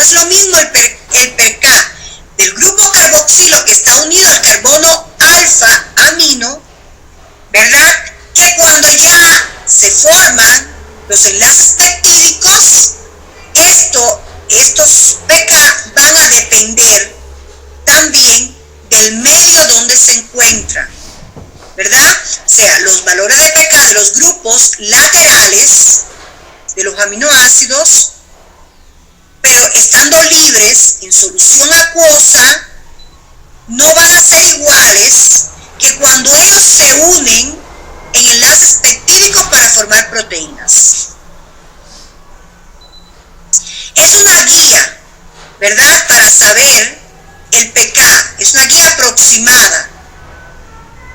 es lo mismo el pK del grupo carboxilo que está unido al carbono alfa amino, ¿verdad? Que cuando ya se forman los enlaces peptídicos, estos pK van a depender también del medio donde se encuentran, ¿verdad? O sea, los valores de pK de los grupos laterales de los aminoácidos, pero estando libres en solución acuosa, no van a ser iguales que cuando ellos se unen en enlaces peptídicos para formar proteínas. Es una guía, ¿verdad? Para saber el pK, es una guía aproximada,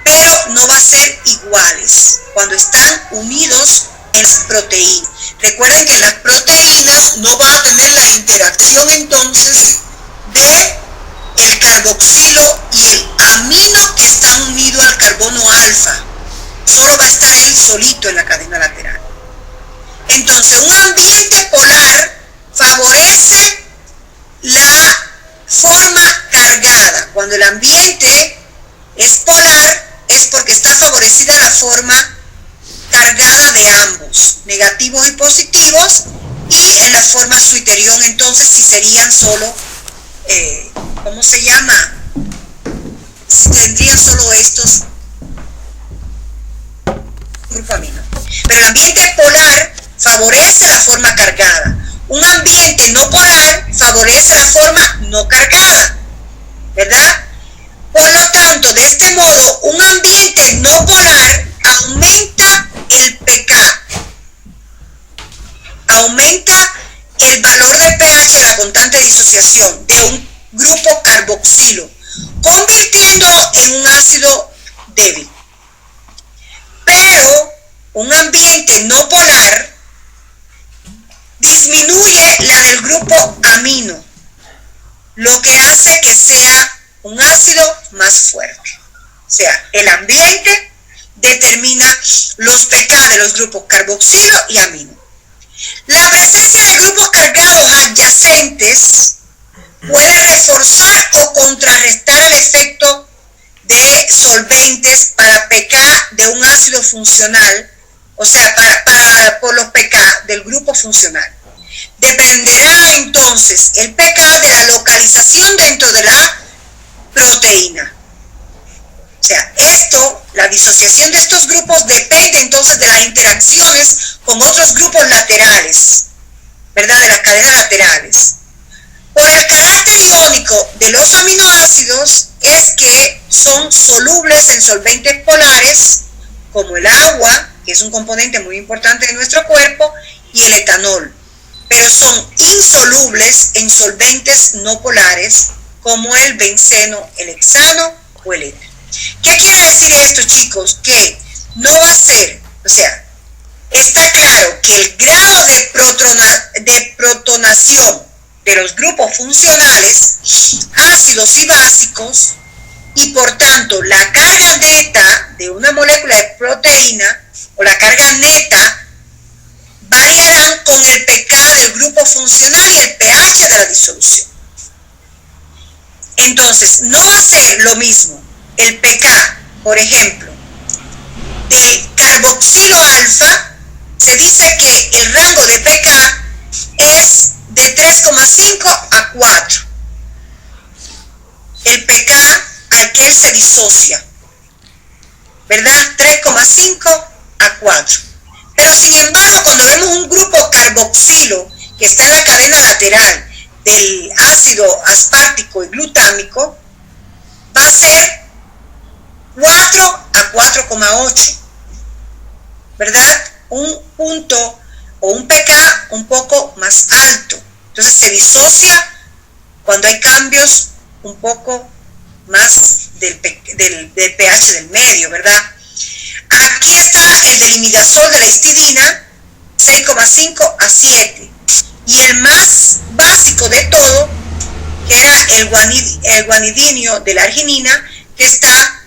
pero no va a ser iguales cuando están unidos en las proteínas. Recuerden que las proteínas no van a tener la interacción entonces de el carboxilo y el amino que están unidos al carbono alfa. Solo va a estar él solito en la cadena lateral. Entonces, un ambiente polar favorece la forma cargada. Cuando el ambiente es polar, es porque está favorecida la forma cargada de ambos, negativos y positivos, y en la forma suiterión, entonces, si serían solo, ¿cómo se llama? Si tendrían solo estos grupo amino. Pero el ambiente polar favorece la forma cargada. Un ambiente no polar favorece la forma no cargada, ¿verdad? Por lo tanto, de este modo, un ambiente no polar aumenta el pK, aumenta el valor de pH, la constante de disociación de un grupo carboxilo, convirtiéndolo en un ácido débil. Pero un ambiente no polar disminuye la del grupo amino, lo que hace que sea un ácido más fuerte. O sea, el ambiente determina los pK de los grupos carboxilo y amino. La presencia de grupos cargados adyacentes puede reforzar o contrarrestar el efecto de solventes para pK de un ácido funcional, o sea, por los pK del grupo funcional. Dependerá entonces el pK de la localización dentro de la proteína. O sea, la disociación de estos grupos depende entonces de las interacciones con otros grupos laterales, ¿verdad? De las cadenas laterales. Por el carácter iónico de los aminoácidos es que son solubles en solventes polares, como el agua, que es un componente muy importante de nuestro cuerpo, y el etanol, pero son insolubles en solventes no polares, como el benceno, el hexano o el éter. ¿Qué quiere decir esto, chicos? Que no va a ser, o sea, está claro que el grado de protonación de los grupos funcionales, ácidos y básicos, y por tanto la carga neta de una molécula de proteína, o la carga neta, variarán con el pK del grupo funcional y el pH de la disolución. Entonces, no va a ser lo mismo el pK, por ejemplo, del carboxilo alfa. Se dice que el rango de pK es de 3,5 a 4. El pK al que él se disocia, ¿verdad? 3,5 a 4. Pero sin embargo, cuando vemos un grupo carboxilo que está en la cadena lateral del ácido aspartico y glutámico, va a ser 4 a 4,8, ¿verdad? Un punto o un pK un poco más alto. Entonces se disocia cuando hay cambios un poco más del pH del medio, ¿verdad? Aquí está el del imidazol de la histidina, 6,5 a 7. Y el más básico de todo, que era el guanidinio de la arginina, que está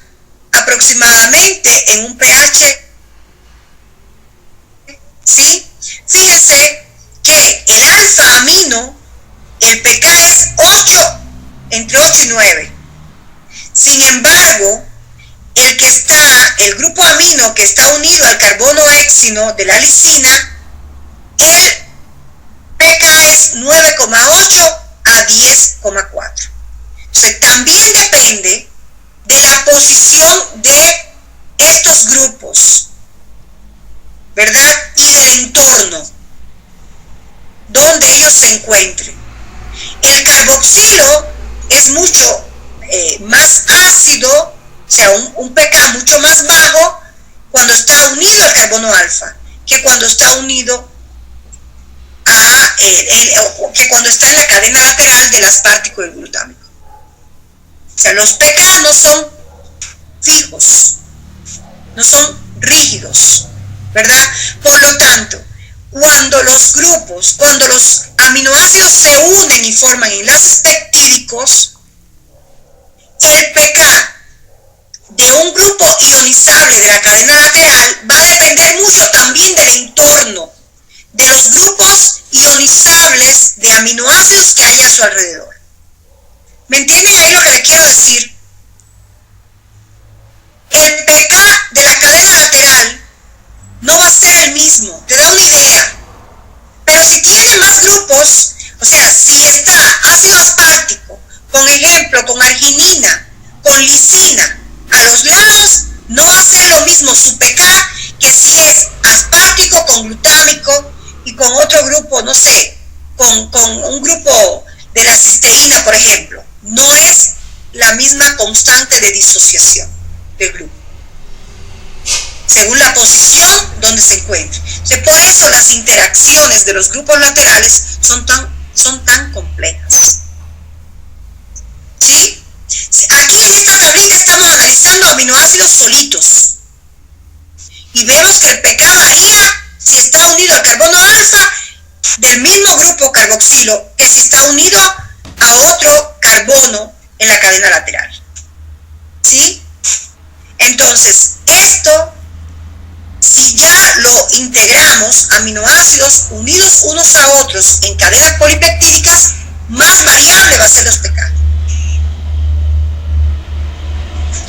aproximadamente en un pH, ¿sí? Fíjense que el alfa amino, el pK 8 y 9. Sin embargo, el grupo amino que está unido al carbono hexino de la lisina, el pK es 9,8 a 10,4. Entonces, también depende de la posición de estos grupos, ¿verdad? Y del entorno donde ellos se encuentren. El carboxilo es mucho más ácido, o sea, un pK mucho más bajo cuando está unido al carbono alfa que cuando está unido que cuando está en la cadena lateral del aspartico y el glutámico. O sea, los pK no son fijos, no son rígidos, ¿verdad? Por lo tanto, cuando los aminoácidos se unen y forman enlaces peptídicos, el pK de un grupo ionizable de la cadena lateral va a depender mucho también del entorno, de los grupos ionizables de aminoácidos que hay a su alrededor. ¿Me entienden ahí lo que les quiero decir? El pK de la cadena lateral no va a ser el mismo, te da una idea. Pero si tiene más grupos, o sea, si está ácido aspartico, con ejemplo, con arginina, con lisina, a los lados, no va a ser lo mismo su pK que si es aspartico con glutámico y con otro grupo, no sé, con un grupo de la cisteína, por ejemplo. No es la misma constante de disociación del grupo, según la posición donde se encuentre. Entonces, por eso las interacciones de los grupos laterales son tan complejas. ¿Sí? Aquí en esta tablita estamos analizando aminoácidos solitos. Y vemos que el pK varía si está unido al carbono alfa del mismo grupo carboxilo que si está unido a otro carbono en la cadena lateral. ¿Sí? Entonces, esto, si ya lo integramos, aminoácidos unidos unos a otros en cadenas polipeptídicas, más variable va a ser los pK.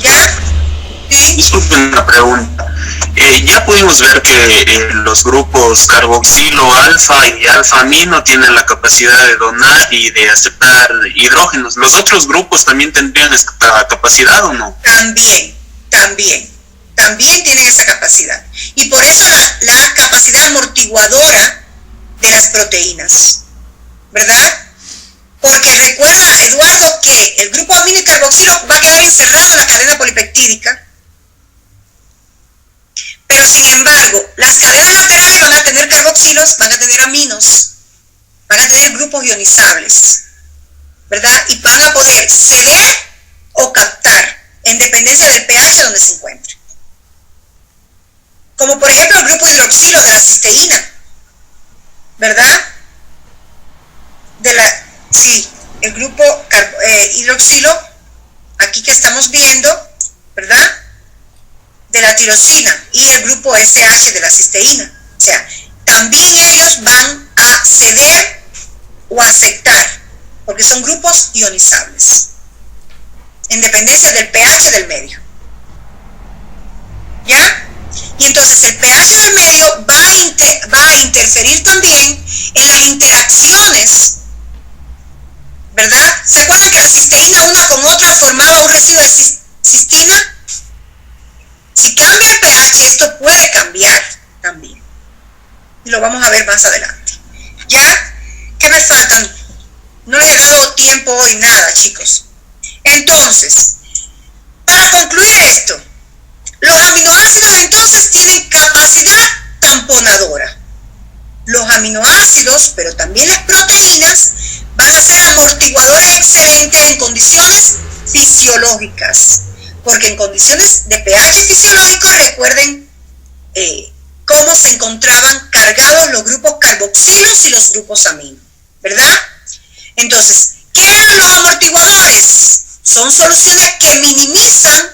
¿Ya? ¿Sí? Disculpen una pregunta. Ya pudimos ver que los grupos carboxilo alfa y alfa amino tienen la capacidad de donar y de aceptar hidrógenos. ¿Los otros grupos también tendrían esta capacidad o no? También tienen esa capacidad. Y por eso la capacidad amortiguadora de las proteínas, ¿verdad? Porque recuerda, Eduardo, que el grupo amino y carboxilo va a quedar encerrado en la cadena polipeptídica. Pero sin embargo, las cadenas laterales van a tener carboxilos, van a tener aminos, van a tener grupos ionizables, ¿verdad? Y van a poder ceder o captar en dependencia del pH donde se encuentre. Como por ejemplo el grupo hidroxilo de la cisteína, ¿verdad? El grupo hidroxilo, aquí que estamos viendo, ¿verdad? De la tirosina y el grupo SH de la cisteína. O sea, también ellos van a ceder o aceptar, porque son grupos ionizables, en dependencia del pH del medio. ¿Ya? Y entonces el pH del medio va a interferir también en las interacciones, ¿verdad? ¿Se acuerdan que la cisteína una con otra formaba un residuo de cistina? Si cambia el pH, esto puede cambiar también. Y lo vamos a ver más adelante. ¿Ya? ¿Qué me faltan? No les he dado tiempo hoy nada, chicos. Entonces, para concluir esto, los aminoácidos entonces tienen capacidad tamponadora. Los aminoácidos, pero también las proteínas, van a ser amortiguadores excelentes en condiciones fisiológicas. Porque en condiciones de pH fisiológico, recuerden cómo se encontraban cargados los grupos carboxilos y los grupos amino, ¿verdad? Entonces, ¿qué eran los amortiguadores? Son soluciones que minimizan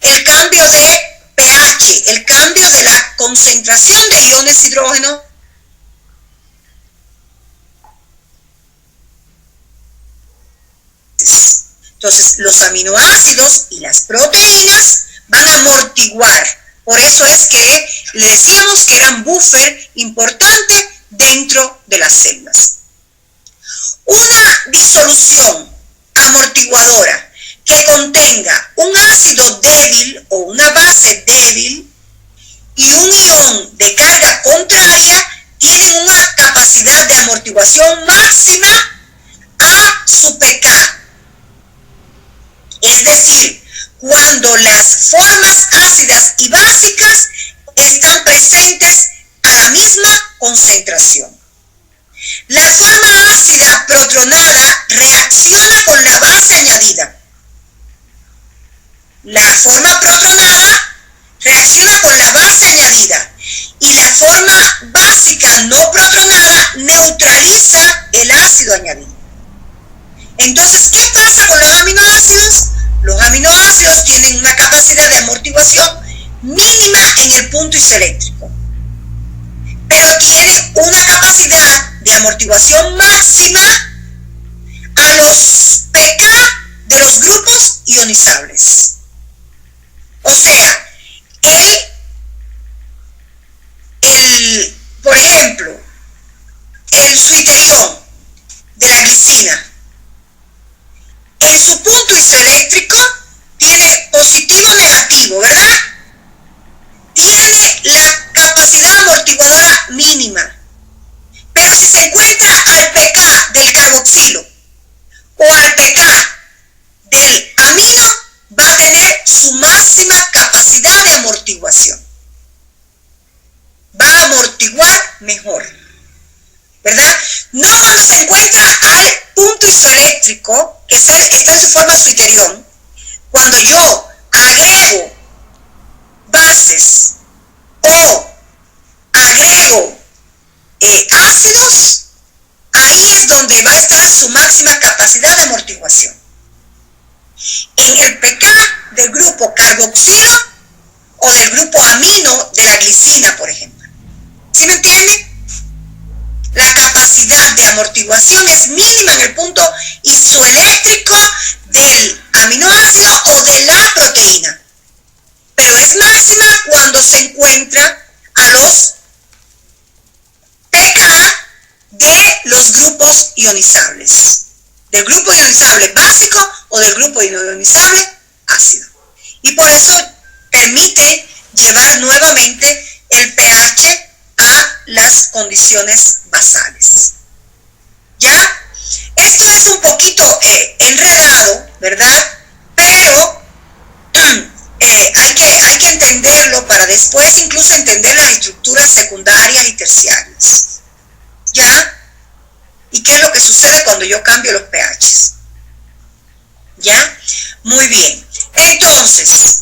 el cambio de pH, el cambio de la concentración de iones hidrógeno Entonces, los aminoácidos y las proteínas van a amortiguar. Por eso es que le decíamos que eran buffer importante dentro de las células. Una disolución amortiguadora que contenga un ácido débil o una base débil y un ion de carga contraria tienen una capacidad de amortiguación máxima a su pK. Es decir, cuando las formas ácidas y básicas están presentes a la misma concentración. La forma ácida protronada reacciona con la base añadida. La forma protronada reacciona con la base añadida y la forma básica no protronada neutraliza el ácido añadido. Entonces, ¿qué pasa con los aminoácidos? Los aminoácidos tienen una capacidad de amortiguación mínima en el punto isoeléctrico, pero tienen una capacidad de amortiguación máxima a los pK de los grupos ionizables. O sea, por ejemplo, el suiterión de la glicina, en su punto isoeléctrico tiene positivo o negativo, ¿verdad? Tiene la capacidad amortiguadora mínima. Pero si se encuentra al pK del carboxilo o al pK del amino, va a tener su máxima capacidad de amortiguación. Va a amortiguar mejor, ¿verdad? No cuando se encuentra al punto isoeléctrico, que está en su forma suiterión. Cuando yo agrego bases o agrego ácidos, ahí es donde va a estar su máxima capacidad de amortiguación. En el pK del grupo carboxilo o del grupo amino de la glicina, por ejemplo. ¿Sí me entiende? La capacidad de amortiguación es mínima en el punto isoeléctrico del aminoácido o de la proteína, pero es máxima cuando se encuentra a los pK de los grupos ionizables, del grupo ionizable básico o del grupo ionizable ácido. Y por eso permite llevar nuevamente el pH a las condiciones basales. ¿Ya? Esto es un poquito enredado, ¿verdad? Pero hay que entenderlo para después incluso entender las estructuras secundarias y terciarias. ¿Ya? ¿Y qué es lo que sucede cuando yo cambio los pHs? ¿Ya? Muy bien. Entonces,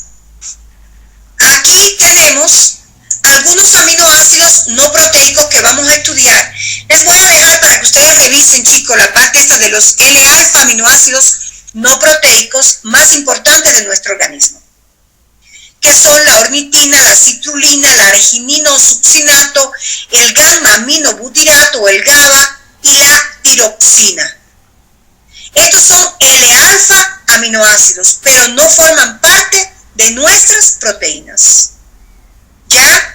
aquí tenemos algunos aminoácidos no proteicos que vamos a estudiar. Les voy a dejar para que ustedes revisen, chicos, la parte esta de los L-alfa aminoácidos no proteicos más importantes de nuestro organismo, que son la ornitina, la citrulina, la argininosuccinato, el gamma-aminobutirato o el GABA y la tiroxina. Estos son L-alfa aminoácidos, pero no forman parte de nuestras proteínas. ¿Ya?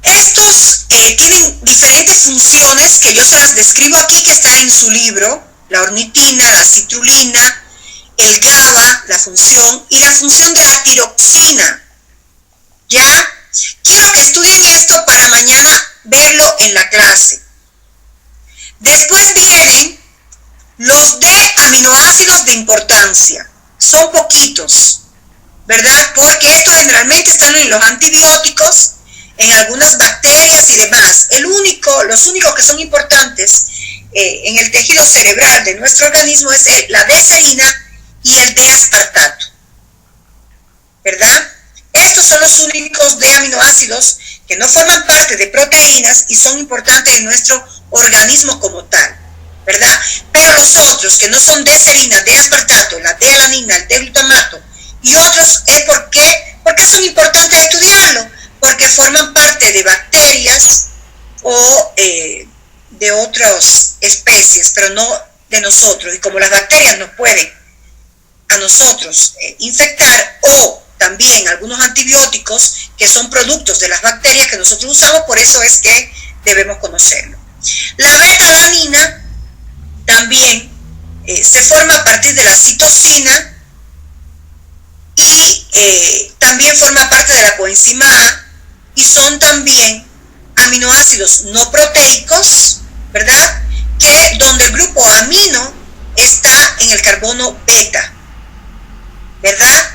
Estos tienen diferentes funciones que yo se las describo aquí, que están en su libro: la ornitina, la citrulina, el GABA, la función, y la función de la tiroxina. ¿Ya? Quiero que estudien esto para mañana verlo en la clase. Después vienen los D-aminoácidos de importancia. Son poquitos, ¿verdad? Porque estos generalmente están en los antibióticos, en algunas bacterias y demás. Los únicos que son importantes en el tejido cerebral de nuestro organismo es la D-serina y el D-aspartato, ¿verdad? Estos son los únicos D-aminoácidos que no forman parte de proteínas y son importantes en nuestro organismo como tal, ¿verdad? Pero los otros que no son D-serina, D-aspartato, la D-alanina, el D-glutamato y otros, ¿por qué? Porque son importantes estudiarlo, porque forman parte de bacterias o de otras especies, pero no de nosotros, y como las bacterias nos pueden a nosotros infectar, o también algunos antibióticos que son productos de las bacterias que nosotros usamos, por eso es que debemos conocerlo. La beta-alanina también se forma a partir de la citosina y también forma parte de la coenzima A, y son también aminoácidos no proteicos, ¿verdad? Que donde el grupo amino está en el carbono beta, ¿verdad?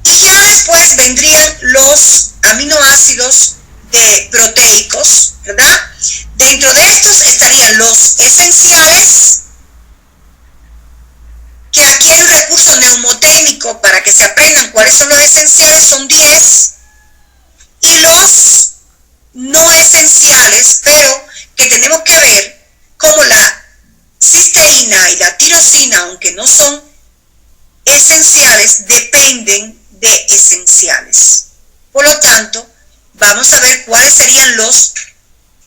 Y ya después vendrían los aminoácidos proteicos, ¿verdad? Dentro de estos estarían los esenciales, que aquí hay un recurso mnemotécnico para que se aprendan cuáles son los esenciales, son 10, y los no esenciales, pero que tenemos que ver cómo la cisteína y la tirosina, aunque no son esenciales, dependen de esenciales. Por lo tanto, vamos a ver cuáles serían los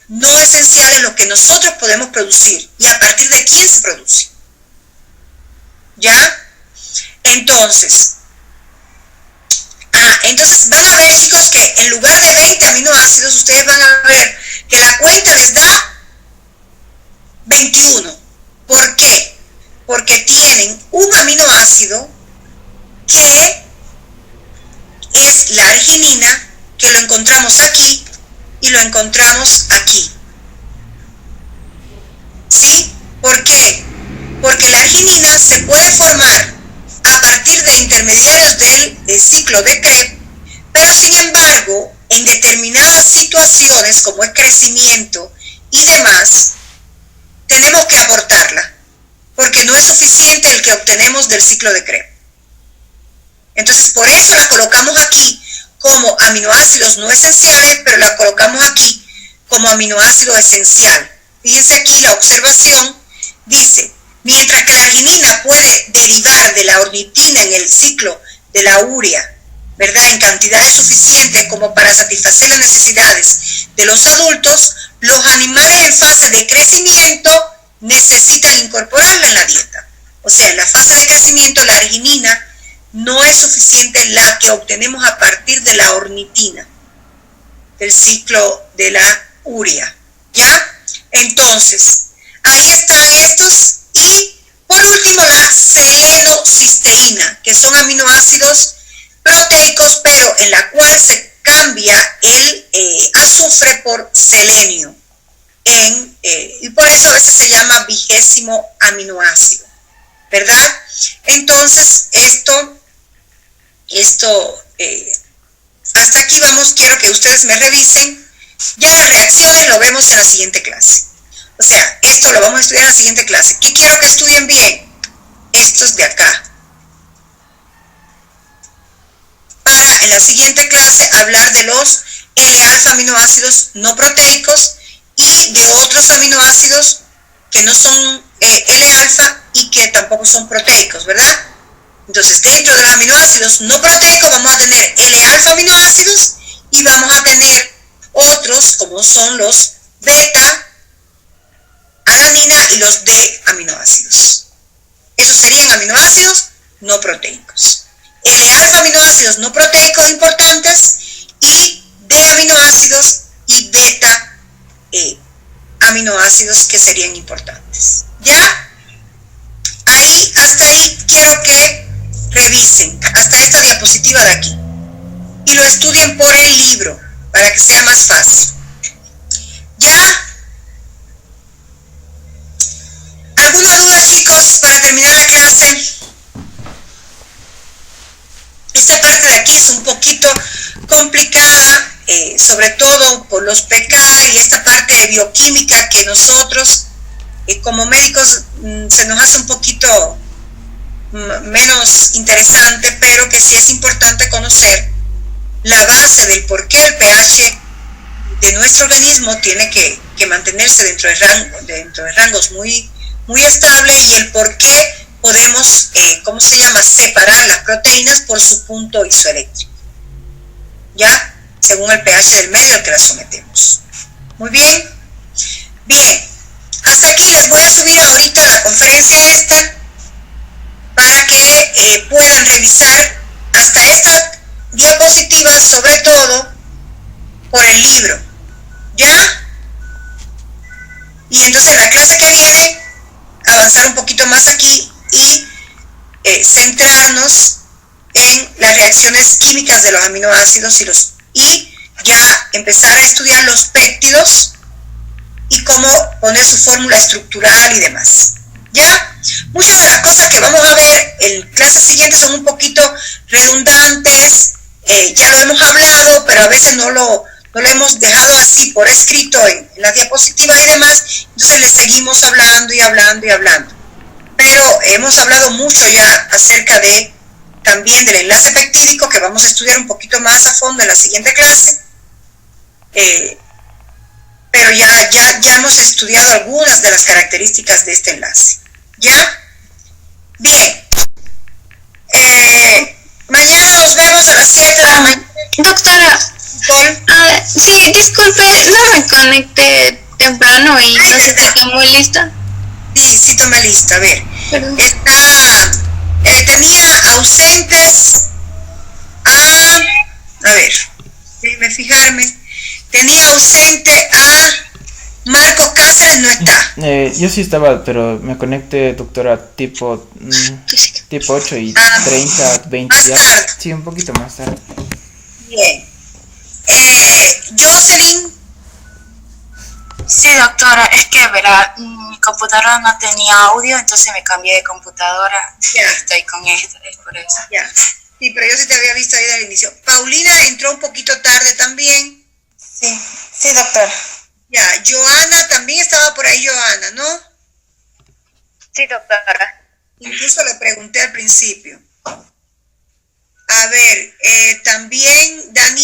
no esenciales, lo que nosotros podemos producir y a partir de quién se produce. ¿Ya? Entonces van a ver, chicos, que en lugar de 20 aminoácidos, ustedes van a ver que la cuenta les da 21. ¿Por qué? Porque tienen un aminoácido que es la arginina, que lo encontramos aquí y lo encontramos aquí. ¿Sí? ¿Por qué? Porque la arginina se puede formar a partir de intermediarios del ciclo de Krebs, pero sin embargo, en determinadas situaciones, como es crecimiento y demás, tenemos que aportarla, porque no es suficiente el que obtenemos del ciclo de Krebs. Entonces, por eso la colocamos aquí como aminoácidos no esenciales, pero la colocamos aquí como aminoácido esencial. Fíjense aquí la observación, dice, mientras que la arginina puede derivar de la ornitina en el ciclo de la urea, ¿verdad?, en cantidades suficientes como para satisfacer las necesidades de los adultos, los animales en fase de crecimiento necesitan incorporarla en la dieta. O sea, en la fase de crecimiento la arginina no es suficiente la que obtenemos a partir de la ornitina, del ciclo de la urea. ¿Ya? Entonces, ahí están estos. Y por último, la selenocisteína, que son aminoácidos proteicos, pero en la cual se cambia el azufre por selenio. Y por eso a veces se llama 20º aminoácido, ¿verdad? Entonces, hasta aquí vamos. Quiero que ustedes me revisen. Ya las reacciones lo vemos en la siguiente clase. O sea, esto lo vamos a estudiar en la siguiente clase. ¿Qué quiero que estudien bien? Estos de acá. Para en la siguiente clase hablar de los L-alfa aminoácidos no proteicos y de otros aminoácidos que no son L-alfa y que tampoco son proteicos, ¿verdad? Entonces, dentro de los aminoácidos no proteicos vamos a tener L-alfa aminoácidos y vamos a tener otros como son los beta-alanina y los D-aminoácidos. Esos serían aminoácidos no proteicos. L-alfa aminoácidos no proteicos importantes y D-aminoácidos y beta-aminoácidos que serían importantes. ¿Ya? Hasta ahí quiero que revisen, hasta esta diapositiva de aquí. Y lo estudien por el libro, para que sea más fácil. ¿Ya? ¿Alguna duda, chicos, para terminar la clase? Esta parte de aquí es un poquito complicada, sobre todo por los pK y esta parte de bioquímica que nosotros, como médicos, se nos hace un poquito menos interesante, pero que sí es importante conocer la base del por qué el pH de nuestro organismo tiene que mantenerse dentro de rangos muy, muy estables, y el por qué podemos, separar las proteínas por su punto isoeléctrico, ¿ya? Según el pH del medio al que las sometemos. Muy bien. Bien, hasta aquí les esta para que puedan revisar hasta esta diapositiva, sobre todo por el libro, ¿ya? Y entonces en la clase que viene avanzar un poquito más aquí y centrarnos en las reacciones químicas de los aminoácidos y ya empezar a estudiar los péptidos y cómo poner su fórmula estructural y demás. ¿Ya? Muchas de las cosas que vamos a ver en clases siguientes son un poquito redundantes, ya lo hemos hablado, pero a veces no lo hemos dejado así por escrito en la diapositiva y demás, entonces le seguimos hablando y hablando y hablando. Pero hemos hablado mucho ya acerca también del enlace peptídico, que vamos a estudiar un poquito más a fondo en la siguiente clase, pero ya hemos estudiado algunas de las características de este enlace. ¿Ya? Bien. Mañana nos vemos a las 7 de la mañana. Doctora, sí, disculpe, no me conecté temprano y no sé si tomó lista. Sí, tomé lista. A ver, Perdón. tenía ausentes a ver, déjeme fijarme. Tenía ausente a Marcos Cáceres, no está. Yo sí estaba, pero me conecté, doctora, tipo 8 y 30, 20 más ya. tarde. Sí, un poquito más tarde. Bien. Jocelyn. Sí, doctora, es que, verá, mi computadora no tenía audio, entonces me cambié de computadora. Ya. Estoy con esta, es por eso. Ya. Sí, pero yo sí te había visto ahí al inicio. Paulina entró un poquito tarde también. Sí, doctora. Ya, Joana también estaba por ahí, Joana, ¿no? Sí, doctora. Incluso le pregunté al principio. A ver, también Daniel.